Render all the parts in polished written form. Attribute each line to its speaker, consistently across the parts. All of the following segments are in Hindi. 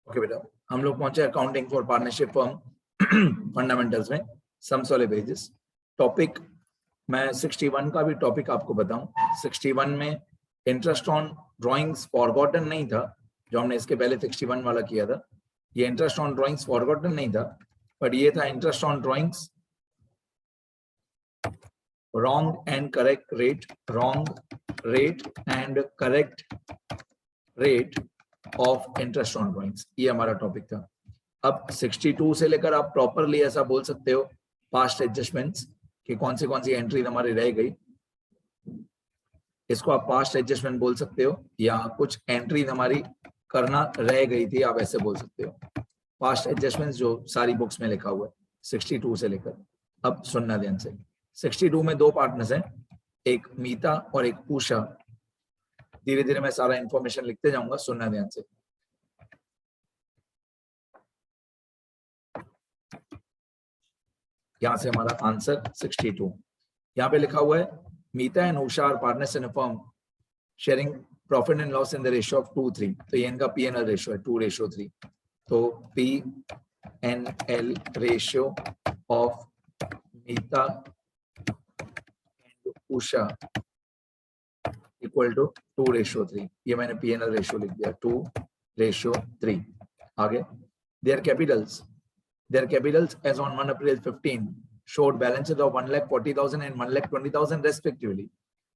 Speaker 1: ओके बेटा, हम लोग पहुंचे accounting for partnership firm fundamentals में सम्स वाले पेजेस। टॉपिक मैं 61 का भी टॉपिक आपको बताऊं। 61 में इंटरेस्ट ऑन ड्राइंग्स फॉरगॉटन नहीं था, जो हमने इसके पहले 61 वाला किया था। ये इंटरेस्ट ऑन ड्राइंग्स फॉरगॉटन नहीं था, बट ये था interest on drawings wrong and correct rate, wrong rate and correct rate of interest on drawings. ये हमारा टॉपिक था। अब 62 से लेकर आप प्रॉपरली ऐसा बोल सकते हो पास्ट एडजस्टमेंट्स कि कौन सी एंट्री हमारी रह गई, इसको आप पास्ट एडजस्टमेंट बोल सकते हो, या कुछ एंट्री हमारी करना रह गई थी, आप ऐसे बोल सकते हो। पास्ट एडजस्टमेंट्स जो सारी बुक्स में लिखा हुआ है 62 से लेकर। अब सुनना ध्यान से। 62 में दो पार्टनर्स हैं, एक मीता और एक उषा। धीरे धीरे मैं सारा इंफॉर्मेशन लिखते जाऊंगा, सुनना ध्यान से। यहां से हमारा आंसर 62। यहाँ पे लिखा हुआ है Meeta and Usha are partners in a firm sharing profit and loss in the ratio of 2:3। तो ये इनका P&L रेशियो है 2:3। तो P&L ratio of Meeta and Usha equal to 2:3। ये मैंने P&L रेशियो लिख दिया 2:3। आगे their capitals as on 1 April 15 showed balances of 1,40,000 and 1,20,000 respectively।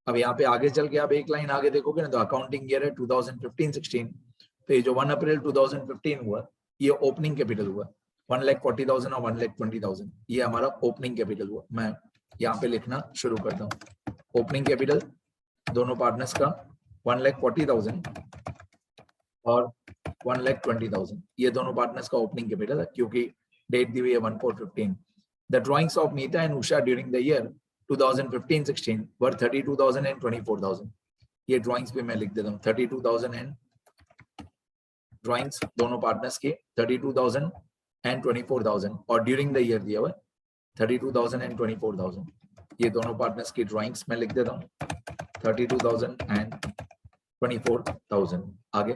Speaker 1: अब यहाँ पे आगे चल के आप एक लाइन आगे देखोगे ना, तो अकाउंटिंग ईयर है 2015-16। तो ये जो 1 अप्रैल 2015 हुआ, ये ओपनिंग कैपिटल हुआ 1,40,000 और 1,20,000। ये हमारा ओपनिंग कैपिटल हुआ। मैं यहाँ पे लिखना शुरू करता हूँ। ओपनिंग कैपिटल दोनों पार्टनर्स का 1,40,000 और 1,20,000, ये दोनों पार्टनर्स का ओपनिंग कैपिटल है, क्योंकि डेट दी हुई है 1/4/15। The drawings of Meeta and Usha during the year 2015-16 were 32,000 and 24,000। ये ड्राइंग्स पे मैं लिख देता हूँ 32,000 एंड ड्राइंग्स दोनों पार्टनर्स की 32,000 एंड 24,000, और ड्यूरिंग द ईयर दिया हुआ 32,000 एंड 24,000। ये दोनों पार्टनर्स की ड्राइंग्स मैं लिख देता हूँ 32,000 एंड 24,000। आगे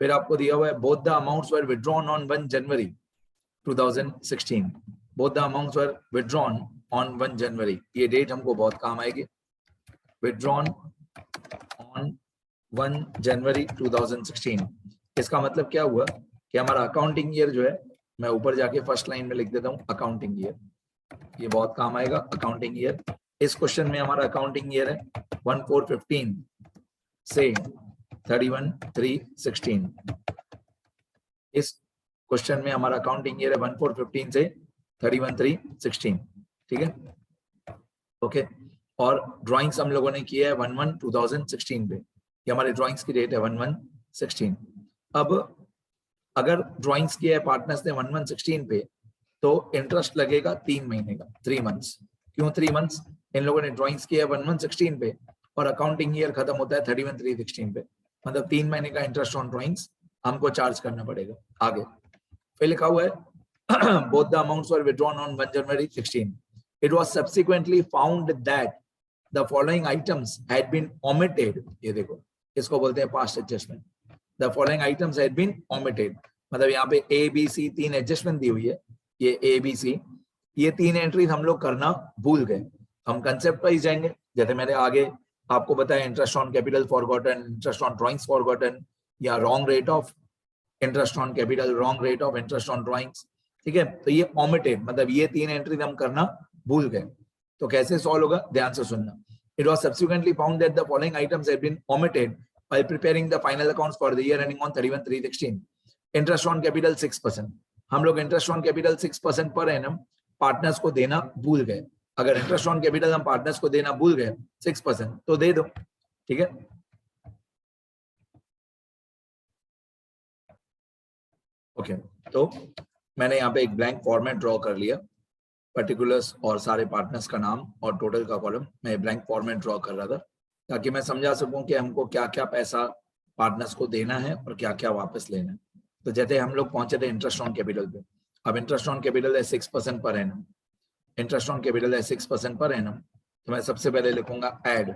Speaker 1: फिर आपको दिया हुआ है both the amounts were withdrawn on 1 January 2016। both the amounts were withdrawn on 1 January। ये डेट हमको बहुत काम आएगी। withdrawn on 1 January 2016। इसका मतलब क्या हुआ कि हमारा अकाउंटिंग ईयर जो है, मैं ऊपर जाके फर्स्ट लाइन में लिख देता हूँ अकाउंटिंग ईयर, ये बहुत काम आएगा अकाउंटिंग ईयर। इस क्वेश्चन में हमारा अकाउंटिंग ईयर है 1/4/15 से 31/3/16। इस क्वेश्चन में हमारा अकाउंटिंग ईयर है 1/4/15 से 31/3/16। ठीक है, ओके। और ड्राइंग्स हम लोगों ने किया है 1/1/2016 पे। ये हमारे ड्राइंग्स की डेट है 1/1/16। अब अगर ड्राइंग्स किया है पार्टनर्स ने 1/1/16 पे, तो इंटरेस्ट लगेगा 3 महीने का, 3 मंथ्स। क्यों 3 मंथ्स? इन लोगों ने ड्राइंग्स किया है 1/1/16 पे और अकाउंटिंग ईयर खत्म होता है 31/3/16 पे, मतलब 3 महीने का इंटरेस्ट ऑन ड्राइंग्स हमको चार्ज करना पड़ेगा। आगे फिर लिखा हुआ है both the amounts were withdrawn on 1 January 16। It was subsequently found that the following items had been omitted। ये देखो, इसको बोलते हैं past adjustment. The following items had been omitted, मतलब यहाँ पे A B C 3 एडजस्टमेंट दी हुई है। ये A B C, ये 3 एंट्रीज हम लोग करना भूल गए। हम कंसेप्ट वाइज जाएंगे, जैसे मैंने आगे आपको बताया interest on capital forgotten, interest on drawings forgotten, या wrong rate of interest on capital, wrong rate of interest on drawings. ठीक है, तो ये ओमिटेड, मतलब ये 3 एंट्रीज हम करना भूल गए। तो कैसे सॉल्व होगा, ध्यान से सुनना। It was subsequently found that the following items had been omitted while preparing the final accounts for the year ending on 31/3/16। Interest on capital 6%। हम लोग interest on capital 6% per annum partners को देना भूल गए। अगर इंटरेस्ट ऑन कैपिटल हम पार्टनर्स को देना भूल गए 6%, तो दे दो। ठीक है, ओके। तो मैंने यहाँ पे एक ब्लैंक फॉर्मेट ड्रॉ कर लिया, पर्टिकुलर्स और सारे पार्टनर्स का नाम और टोटल का कॉलम मैं ब्लैंक फॉर्मेट ड्रॉ कर रहा था, ताकि मैं समझा सकूं कि हमको क्या क्या पैसा पार्टनर्स को देना है और क्या क्या वापस लेना है। तो जैसे हम लोग पहुंचे थे इंटरेस्ट ऑन कैपिटल पे। अब इंटरेस्ट ऑन कैपिटल है 6% per annum. Interest on capital है 6% पर एनम। तो मैं सबसे पहले लिखूंगा ऐड।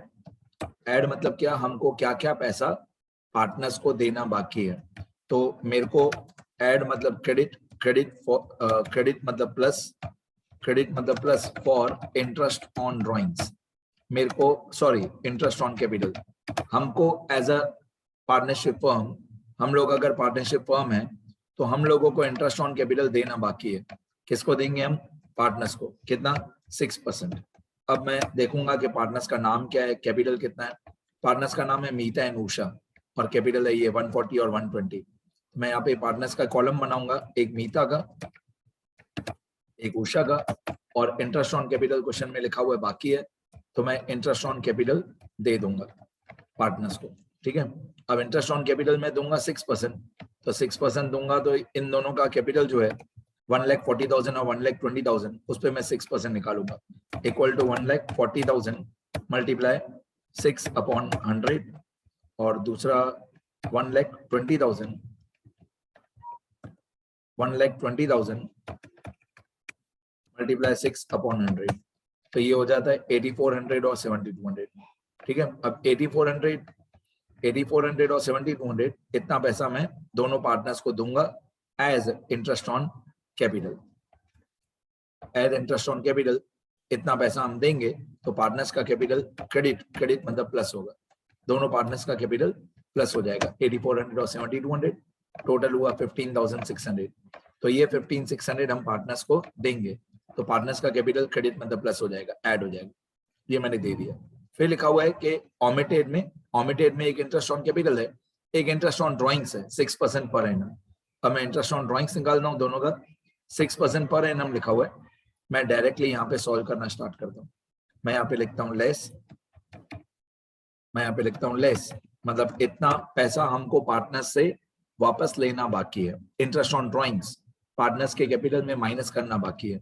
Speaker 1: ऐड मतलब क्या, हमको क्या क्या पैसा पार्टनर्स को देना बाकी है। तो मेरे को ऐड मतलब क्रेडिट, क्रेडिट फॉर क्रेडिट मतलब प्लस, क्रेडिट मतलब plus for interest on drawings. मेरे को सॉरी इंटरेस्ट ऑन कैपिटल, हमको एज अ पार्टनरशिप फर्म, हम लोग अगर पार्टनरशिप फर्म है तो हम लोगों को इंटरेस्ट ऑन कैपिटल देना बाकी है। किसको देंगे हम? पार्टनर्स को। कितना? 6%। अब मैं देखूंगा कि पार्टनर्स का नाम क्या है, कैपिटल कितना है। पार्टनर्स का नाम है मीता एंड उषा और कैपिटल है ये 140 और 120। मैं यहाँ पे पार्टनर्स का कॉलम बनाऊंगा, एक मीता का, एक उषा का, और इंटरेस्ट ऑन कैपिटल क्वेश्चन में लिखा हुआ है बाकी है, तो मैं इंटरेस्ट ऑन कैपिटल दे दूंगा पार्टनर्स को। ठीक है, अब इंटरेस्ट ऑन कैपिटल में दूंगा 6%, तो 6% दूंगा तो इन दोनों का कैपिटल जो है 1,40,000 और 1,20,000, उस पर मैं 6% निकालूंगा, इक्वल टू 1,40,000 मल्टीप्लाई 6/100 और दूसरा 1,20,000 मल्टीप्लाई 6/100, तो ये हो जाता है 8,400 और 7,200। ठीक है, अब 8,400 और 7,200 इतना पैसा मैं दोनों पार्टनर्स को दूंगा as interest on capital. As interest on capital इतना पैसा हम देंगे तो पार्टनर्स का कैपिटल क्रेडिट, क्रेडिट मतलब प्लस होगा, दोनों पार्टनर्स का कैपिटल प्लस हो जाएगा। 8,400 और 7,200 टोटल हुआ 15,600, तो ये 15,600 हम पार्टनर्स को देंगे, तो पार्टनर्स का कैपिटल क्रेडिट मतलब प्लस हो जाएगा, ऐड हो जाएगा। ये मैंने दे दिया। फिर लिखा हुआ है कि ओमिटेड में एक इंटरेस्ट ऑन कैपिटल है, एक इंटरेस्ट ऑन ड्राइंग्स है 6% पर एनम। अब मैं इंटरेस्ट ऑन ड्राइंग्स निकाल रहा हूँ, दोनों का 6% पर एनम लिखा हुआ है। मैं डायरेक्टली यहाँ पे सॉल्व करना स्टार्ट करता हूँ। मैं यहाँ पे लिखता हूँ लेस, मतलब इतना पैसा हमको पार्टनर्स से वापस लेना बाकी है। इंटरेस्ट ऑन ड्राइंग्स पार्टनर्स के कैपिटल में माइनस करना बाकी है,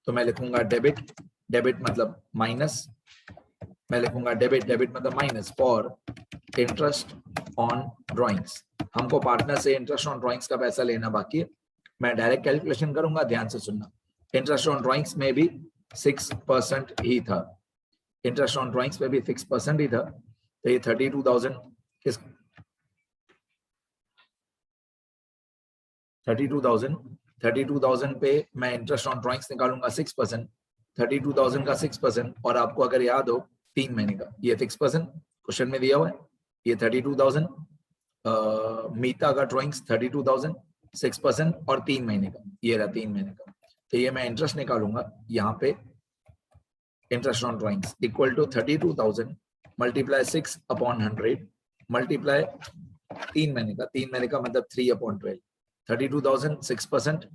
Speaker 1: तो मैं लिखूंगा डेबिट, डेबिट मतलब माइनस, मैं लिखूंगा डेबिट मतलब minus for interest on drawings. हमको पार्टनर से इंटरेस्ट ऑन ड्राइंग्स का पैसा लेना बाकी है। मैं डायरेक्ट कैलकुलेशन करूंगा, ध्यान से सुनना। इंटरेस्ट ऑन ड्राइंग्स में भी 6% ही था, इंटरेस्ट ऑन ड्राइंग्स में भी 6% ही था, तो ये 32,000 किस 32,000 पे मैं इंटरेस्ट ऑन ड्राइंग्स निकालूंगा 6%, 32,000 का 6%, और आपको अगर याद हो 3 महीने का ये 6% क्वेश्चन में दिया हुआ है, ये 32,000 मीता का ड्राइंग्स 32,000 6% और 3 महीने का, ये रहा 3 महीने का। तो ये मैं इंटरेस्ट निकालूंगा यहाँ पे, interest on drawings equal to 32,000 multiply 6/100 multiply 3 महीने का, 3 महीने का मतलब 3/12, 32,000 6%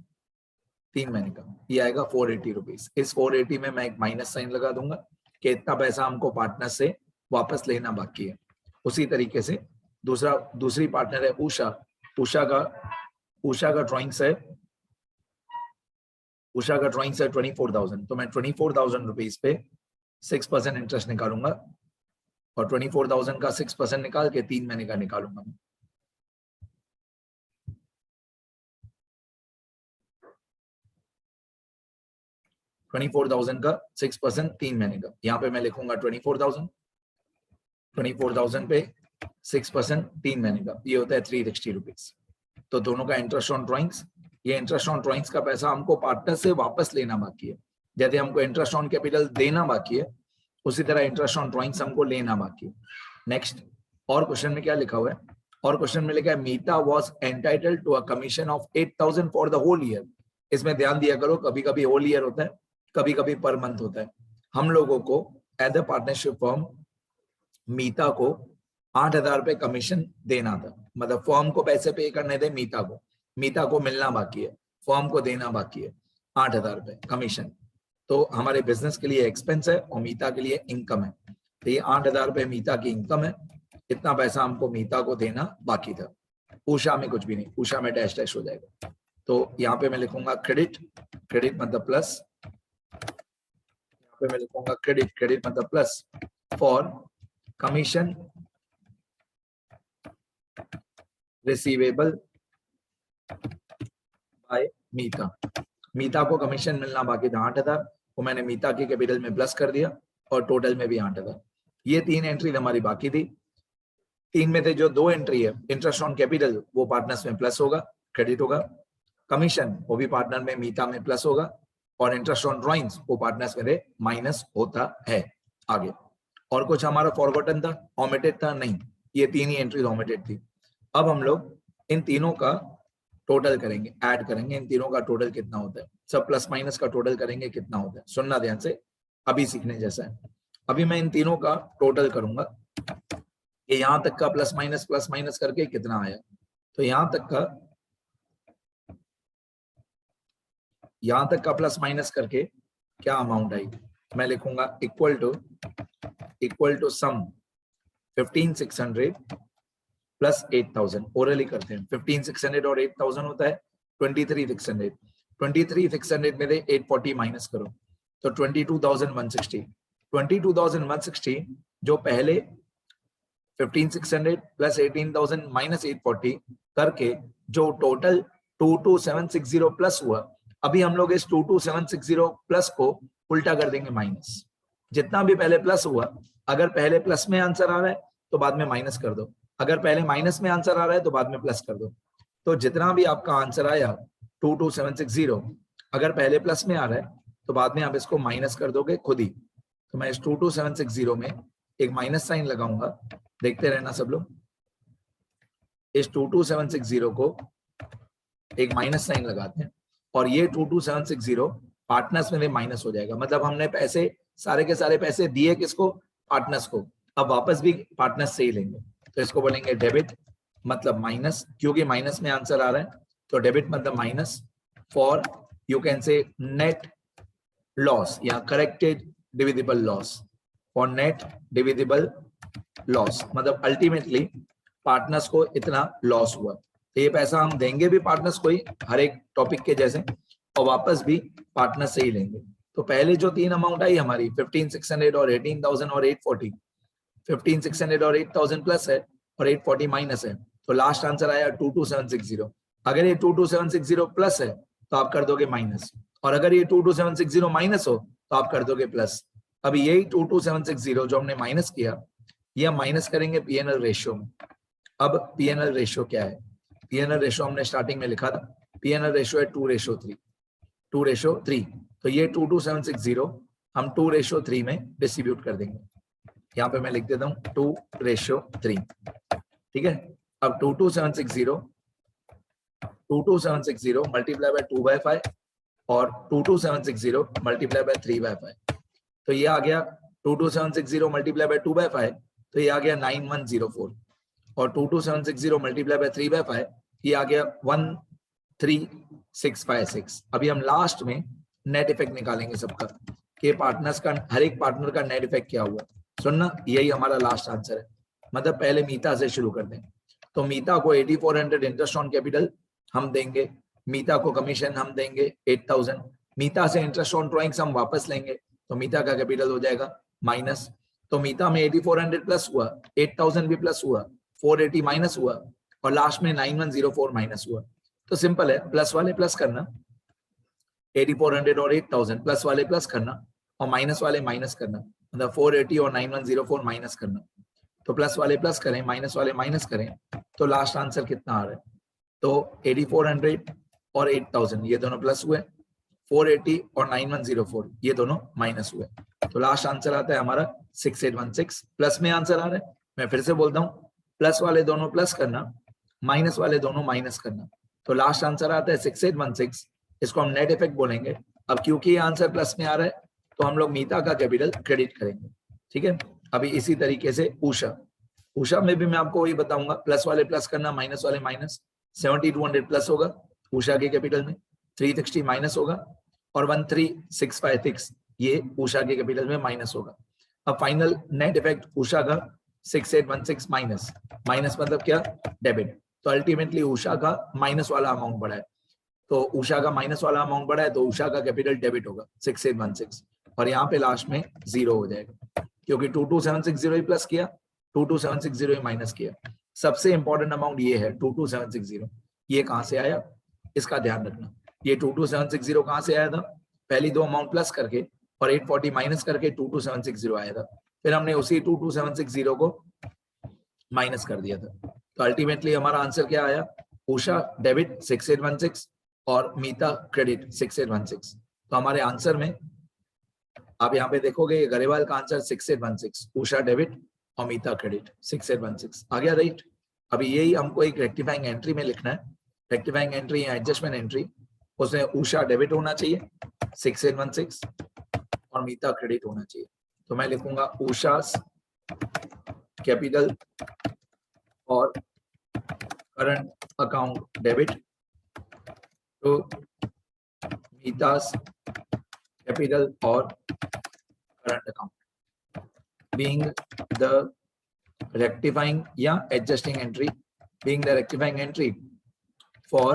Speaker 1: 3 महीने का, ये आएगा 480 रुपीज। इस 480 में मैं एक माइनस साइन लगा दूंगा कि इतना पैसा हमको पार्टनर से वापस लेना बाकी है। उसी तरीके से दूसरी पार्टनर है उषा, उषा का ड्राइंग्स है 24,000, तो मैं 24,000 रुपीज पे 6% इंटरेस्ट निकालूंगा और 24,000 का 6% निकाल के 3 महीने का निकालूंगा। 24,000 का 6% 3 महीने का, यहाँ पे मैं लिखूंगा 24,000 पे 6% 3 महीने का, ये होता है 360 रुपीज। तो दोनों का इंटरेस्ट ऑन ड्राइंग्स, ये इंटरेस्ट ऑन ड्राइंग्स का पैसा हमको पार्टनर से वापस लेना बाकी है। जैसे हमको इंटरेस्ट ऑन कैपिटल देना बाकी है, उसी तरह इंटरेस्ट ऑन ड्राइंग्स हमको लेना बाकी है। नेक्स्ट, और क्वेश्चन में क्या लिखा हुआ है? और क्वेश्चन में लिखा है Meeta was entitled to a commission of 8,000 for the whole year. इसमें ध्यान दिया करो, कभी कभी होल ईयर होता है, कभी कभी पर मंथ होता है। हम लोगों को एज अ पार्टनरशिप फर्म मीता को 8,000 रुपए कमीशन देना था, मतलब फर्म को पैसे पे करने थे मीता को मिलना बाकी है, फर्म को देना बाकी है 8,000 रुपए कमीशन। तो हमारे बिजनेस के लिए एक्सपेंस है और मीता के लिए इनकम है, तो ये 8,000 रुपए मीता की इनकम है, इतना पैसा हमको मीता को देना बाकी था। उषा में कुछ भी नहीं, उषा में डैश डैश हो जाएगा। तो यहाँ पे मैं लिखूंगा क्रेडिट, क्रेडिट मतलब प्लस, यहाँ पे मैं लिखूंगा क्रेडिट मतलब plus for commission receivable by Meeta को कमीशन मिलना बाकी था 8,000, वो मैंने मीता के कैपिटल में प्लस कर दिया और टोटल में भी 8,000। ये 3 एंट्री हमारी बाकी थी। 3 में से जो 2 एंट्री है इंटरेस्ट ऑन कैपिटल, वो पार्टनर्स में प्लस होगा, क्रेडिट होगा, कमीशन वो भी पार्टनर में मीता में प्लस होगा, और इंटरेस्ट ऑन ड्राइंग्स वो पार्टनर्स में माइनस होता है। आगे और कुछ हमारा फॉरगॉटन था, ओमिटेड था? नहीं, ये 3 ही एंट्रीज ओमिटेड थी। अब हम लोग इन तीनों का टोटल करेंगे, ऐड करेंगे, इन तीनों का टोटल कितना होता है, सब प्लस माइनस का टोटल करेंगे कितना होता है। सुनना ध्यान से, अभी सीखने जैसा है। अभी मैं इन तीनों का टोटल करूंगा कि यहां तक का प्लस माइनस करके कितना आया। तो यहां तक का प्लस माइनस करके क्या अमाउंट आई, मैं लिखूंगा equal to sum 15,600 plus 8,000। Orally करते हैं, 15,600 और 8,000 होता है 23,600। 23,600 में 840 माइनस करो तो 22,160। 22,160 जो पहले 15,600 प्लस 18,000 माइनस 840 करके जो टोटल 22,760 प्लस हुआ, अभी हम लोग इस 22,760 प्लस को उल्टा कर देंगे माइनस। जितना भी पहले प्लस हुआ, अगर पहले प्लस में आंसर आ रहा है तो बाद में माइनस कर दो, अगर पहले माइनस में आंसर आ रहा है तो बाद में प्लस कर दो। तो जितना भी आपका आंसर आया 22,760, अगर पहले प्लस में आ रहा है तो बाद में आप इसको माइनस कर दोगे खुद ही। तो मैं इस 22,760 में एक माइनस साइन लगाऊंगा, देखते रहना सब लोग। इस 22,760 को एक माइनस साइन लगाते हैं, और ये 22,760 पार्टनर्स में माइनस हो जाएगा। मतलब हमने पैसे सारे के सारे पैसे दिए किसको, पार्टनर्स को, अब वापस भी पार्टनर्स से ही लेंगे। तो इसको बोलेंगे डेबिट मतलब माइनस, क्योंकि माइनस में आंसर आ रहा है तो डेबिट मतलब minus, for you can say net loss या corrected divisible loss, for net divisible loss मतलब अल्टीमेटली पार्टनर्स को इतना लॉस हुआ। तो ये पैसा हम देंगे भी पार्टनर्स को ही हर एक टॉपिक के जैसे, और वापस भी पार्टनर से ही लेंगे। तो पहले जो 3 अमाउंट आई हमारी 15,600 और 18,000 और 840, 15,600 और 8,000 प्लस है और 840 माइनस है, तो लास्ट आंसर आया 22,760। अगर ये 22,760 प्लस है तो आप कर दोगे माइनस, और अगर ये 22,760 माइनस हो तो आप कर दोगे प्लस। अभी यही 22,760 जो हमने माइनस किया, ये हम माइनस करेंगे पीएनएल रेशियो में। अब पीएनएल रेशियो क्या है, पीएनएल रेशियो हमने स्टार्टिंग में लिखा था, पीएनएल रेशियो है 2:3, 2:3। तो ये 22,760 हम 2:3 में डिस्ट्रीब्यूट कर देंगे। यहाँ पे मैं लिख देता हूँ 2:3, ठीक है। अब 22,760 मल्टीप्लाई बाय 2/5 और 22,760 मल्टीप्लाई बाय 3/5, तो ये आ गया 22,760 मल्टीप्लाई बाय 2/5, तो ये आ गया 9104, और 22,760 मल्टीप्लाई बाय 3/5 ये आ गया 13,656। अभी हम लास्ट में नेट इफेक्ट निकालेंगे सबका, कि पार्टनर्स का, हर एक पार्टनर का नेट इफेक्ट क्या हुआ। सुनना, यही हमारा लास्ट आंसर है। मतलब पहले मीता से शुरू कर दें, तो मीता को 8,400 इंटरेस्ट ऑन कैपिटल हम देंगे, मीता को कमीशन हम देंगे 8,000, मीता से इंटरेस्ट ऑन ड्राइंग्स हम वापस लेंगे, तो मीता का कैपिटल हो जाएगा माइनस। तो मीता में 8,400 प्लस हुआ, 8,000 भी प्लस हुआ, 480 माइनस हुआ, और लास्ट में 9104 माइनस हुआ। तो सिंपल है, प्लस वाले प्लस करना, 8,400 और 8,000 प्लस वाले प्लस करना, और माइनस वाले माइनस करना, मतलब 480 और 9104 माइनस करना। तो प्लस वाले प्लस करें, माइनस वाले माइनस करें, तो लास्ट आंसर कितना आ रहा है, तो 8,400 और 8,000 ये दोनों प्लस हुए, 480 और 9104 ये दोनों माइनस हुए। तो लास्ट आंसर आता है हमारा 6816। प्लस में आंसर आ रहा है, मैं फिर से बोलता हूँ, प्लस वाले दोनों प्लस करना, माइनस वाले दोनों माइनस करना, तो लास्ट आंसर आता है 6816। इसको हम नेट इफेक्ट बोलेंगे। अब क्योंकि ये आंसर प्लस में आ रहा है तो हम लोग मीता का कैपिटल क्रेडिट करेंगे, ठीक है। अभी इसी तरीके से उषा में भी मैं आपको वही बताऊंगा, प्लस वाले प्लस करना, माइनस वाले माइनस। 7200 प्लस होगा उषा के कैपिटल में, 360 माइनस होगा, और 13,656 ये उषा के कैपिटल में माइनस होगा। अब फाइनल नेट इफेक्ट उषा का 6816 माइनस, माइनस मतलब क्या, डेबिट। तो अल्टीमेटली उषा का माइनस वाला अमाउंट बढ़ा है, तो उषा का माइनस वाला अमाउंट बढ़ा है, तो उषा का कैपिटल डेबिट होगा 6816, और यहाँ पे लास्ट में 0 हो जाएगा, क्योंकि 22,760 ही प्लस किया, 22,760 ही माइनस किया। सबसे इंपॉर्टेंट अमाउंट ये है 22,760, ये कहाँ से आया इसका ध्यान रखना। ये 22,760 कहाँ से आया था, पहली 2 अमाउंट प्लस करके और 840 माइनस करके 22,760 आया था, फिर हमने उसी 22,760 को माइनस कर दिया था। तो अल्टीमेटली हमारा आंसर क्या आया, उषा डेबिट 6816, और मीता क्रेडिट 6816। तो हमारे आंसर में आप यहाँ पे देखोगे गरेवाल का आंसर 6816, उषा डेबिट और मीता क्रेडिट 6816 आ गया, राइट। अभी यही हमको एक रेक्टिफाइंग एंट्री में लिखना है, रेक्टिफाइंग एंट्री या एडजस्टमेंट एंट्री, उसमें उषा डेबिट होना चाहिए 6816 और मीता क्रेडिट होना चाहिए। तो मैं लिखूंगा उषा कैपिटल और current account debit to Meeta's capital or current account, being the rectifying या adjusting entry, being the rectifying entry for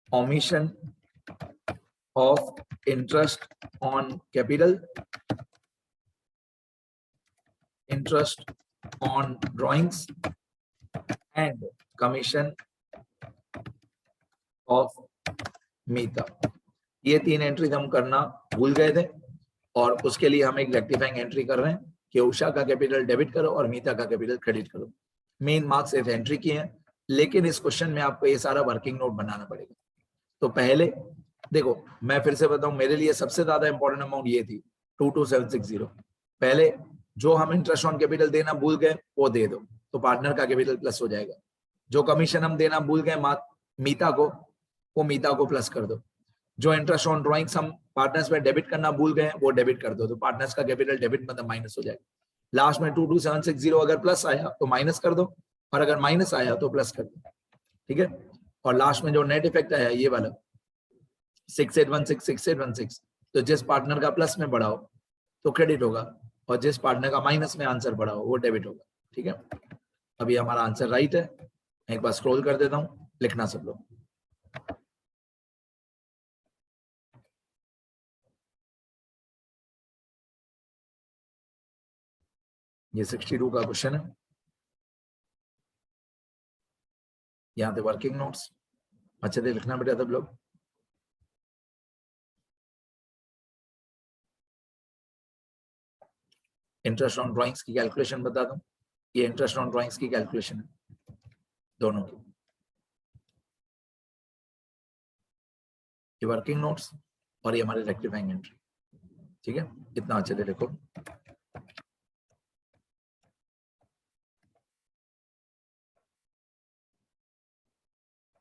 Speaker 1: omission of interest on capital, interest on drawings and commission of मीता। ये 3 एंट्रीज हम करना भूल गए थे और उसके लिए हम एक रेक्टिफाइंग एंट्री कर रहे हैं कि उषा का कैपिटल डेबिट करो और मीता का कैपिटल क्रेडिट करो। मेन मार्क्स इस एंट्री की हैं, लेकिन इस क्वेश्चन में आपको ये सारा वर्किंग नोट बनाना पड़ेगा। तो पहले देखो, मैं फिर से बताऊं, मेरे लिए सबसे ज्यादा इंपॉर्टेंट अमाउंट ये थी 22760। पहले जो हम इंटरेस्ट ऑन कैपिटल देना भूल गए वो दे दो, तो पार्टनर का कैपिटल प्लस हो जाएगा। जो कमीशन हम देना भूल गए मीता को, वो मीता को प्लस कर दो। जो इंटरेस्ट ऑन ड्राइंग्स हम पार्टनर्स में डेबिट करना भूल गए वो डेबिट कर दो, तो पार्टनर्स का कैपिटल डेबिट मतलब माइनस हो जाएगा। लास्ट में 22760 अगर प्लस आया तो माइनस कर दो, और अगर माइनस आया तो प्लस कर दो, ठीक है। और लास्ट में जो नेट इफेक्ट आया ये वाला 6816, तो जिस पार्टनर का प्लस में बढ़ाओ तो क्रेडिट होगा, और जिस पार्टनर का माइनस में आंसर बढ़ाओ वो डेबिट होगा, ठीक है। अभी हमारा आंसर राइट है। एक बार स्क्रॉल कर देता हूं, लिखना सब लोग। ये 62 का क्वेश्चन है, यहाँ पे वर्किंग नोट्स अच्छे से लिखना बेटा सब लोग। इंटरेस्ट ऑन ड्राइंग्स की कैलकुलेशन बता दूं, ये इंटरेस्ट ऑन ड्राइंग्स की कैलकुलेशन है दोनों की, ये वर्किंग नोट्स और ये हमारे रेक्टिफाइंग एंट्री, ठीक है। इतना अच्छे से लिखो।